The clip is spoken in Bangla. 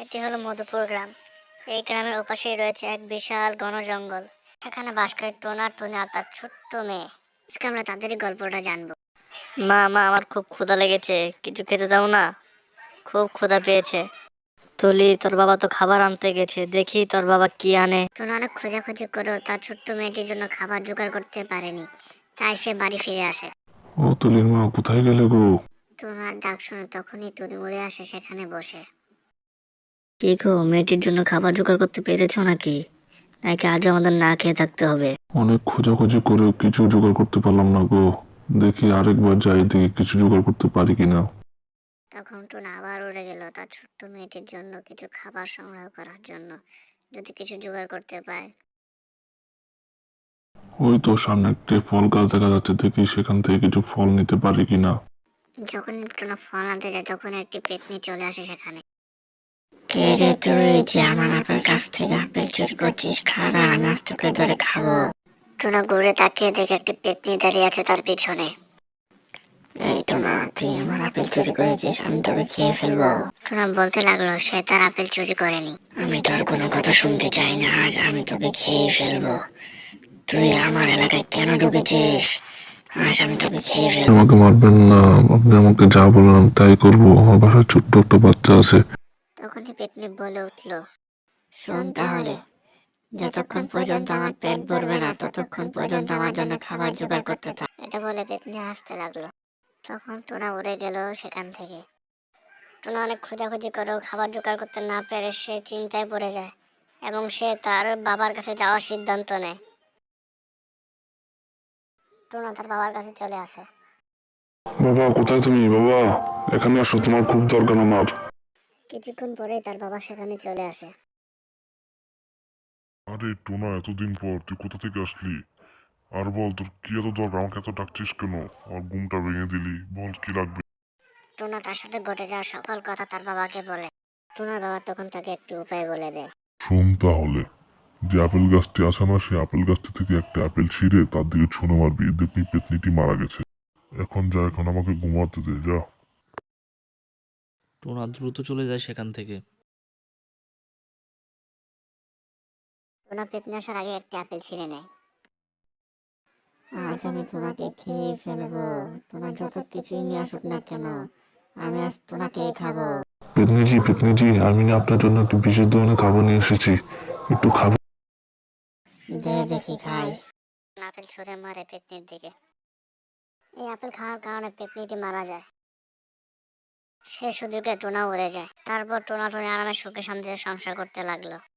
এটি হলো মধুপুর গ্রাম। এই গ্রামের ওপাশেই রয়েছে এক বিশাল ঘন জঙ্গল। সেখানে বাস করে টোনা, টুনি আর তার ছোট্ট মেয়ে। আজকে আমরা তাদেরই গল্পটা জানবো। মা মা আমার খুব ক্ষুধা লেগেছে, কিছু খেতে দাও না, খুব ক্ষুধা পেয়েছে। তুলি, তোর বাবা তো খাবার আনতে গেছে, দেখি তোর বাবা কি আনে। টোনা অনেক খোঁজাখুঁজি করেও তার ছোট্ট মেয়েটির জন্য খাবার জোগাড় করতে পারেনি, তাই সে বাড়ি ফিরে আসে। ও তুলির মা, কোথায় গেলে গো? টোনার ডাক শুনে তখনই টুনি উড়ে আসে সেখানে বসে। কি গো, মেয়েটির জন্য খাবার জোগাড় করতে পেরেছো নাকি, নাকি আজ আমাদের না খেয়ে থাকতে হবে? অনেক খোঁজাখুঁজি করেও কিছু জোগাড় করতে পারলাম না গো। দেখি আরেকবার যাই, দেখি কিছু জোগাড় করতে পারি কিনা। তখন টুনা আবার উড়ে গেল তার ছোট্ট মেয়েটির জন্য কিছু খাবার সংগ্রহ করার জন্য, যদি কিছু জোগাড় করতে পায়। ওই তো সামনে একটি ফল গাছ দেখা যাচ্ছে, দেখি সেখান থেকে কিছু ফল নিতে পারি কিনা। যখন টুনা ফল আনতে যায় তখন একটি পেতনি চলে আসে সেখানে। কে রে তুই, যে আমার আপেল গাছ থেকে আপেল চুরি করছিস? খাড়া, আমি আজ তোকে ধরে খাবো। টুনা ঘুরে তাকিয়ে দেখে একটি পেতনি দাঁড়িয়ে আছে তার পিছনে। এই টুনা, তুই আমার আপেল চুরি করেছিস, আমি তোকে খেয়ে ফেলবো। টুনা বলতে লাগলো সে তার আপেল চুরি করেনি। আমি তোর কোনো কথা শুনতে চাই না, আজ আমি তোকে খেয়ে ফেলবো। তুই আমার এলাকায় কেন ঢুকেছিস? আজ আমি তোকে খেয়ে ফেলবো। আমাকে মারবেন না, আপনি আমাকে যা বললেন আমি তাই করবো। আমার বাসায় ছোট্ট একটা বাচ্চা আছে। তখনই পেতনি বলে উঠলো, শোন তাহলে, যতক্ষণ পর্যন্ত আমার পেট ভরবে না ততক্ষণ পর্যন্ত আমার জন্য খাবার জোগাড় করতে থাক। এটা বলে পেতনি হাসতে লাগলো। তখন টুনা উড়ে গেল সেখান থেকে। টুনা অনেক খোঁজাখুঁজি করেও খাবার জোগাড় করতে না পেরে সে চিন্তায় পড়ে যায় এবং সে তার বাবার কাছে যাওয়ার সিদ্ধান্ত নেয়। টুনা তার বাবার কাছে চলে আসে। বাবা, কোথায় তুমি? বাবা, এখানে আসো, তোমার খুব দরকার আমার। কিছুক্ষণ পরেই তার বাবা সেখানে চলে আসে। আরে টোনা, এতদিন পর তুই কোথা থেকে আসলি? আর বল, তোর কি এত দরকার? আমাকে এত ডাকছিস কেন? আমার ঘুমটা ভেঙে দিলি, বল কি লাগবে। টুনা তার সাথে ঘটে যাওয়া সকল কথা তার বাবাকে বলে। টুনার বাবা তখন তাকে একটি উপায় বলে দেয়। শোন তাহলে, যে আপেল গাছটি আছে না, সেই আপেল গাছটি থেকে একটা আপেল ছিঁড়ে তার দিকে ছুঁড়ে মারবি, দেখবি পেতনিটি মারা গেছে। এখন যা, এখন আমাকে ঘুমাতে দে, যা। টোনা দ্রুত চলে যায় সেখান থেকে। টুনা পেতনি আসার আগে একটি আপেল ছিঁড়ে নেয়। আজ আমি তোমাকে খেয়ে ফেলবো। তোমার যত কিছুই নিয়ে আসুক না কেন, আমি আজ তোমাকেই খাবো। পেতনিজি, পেতনিজি, আমি না আপনার জন্য একটু বিশেষ ধরনের খাবার নিয়ে এসেছি, একটু খাবেন? দে দেখি খাই। আপেল ছুঁড়ে মারে পেতনির দিকে। এই আপেল খাওয়ার কারণে পেতনিটি মারা যায়। সে সুযোগে টোনা উড়ে যায়। তারপর টোনা টুনি আরামে সুখে শান্তিতে সংসার করতে লাগলো।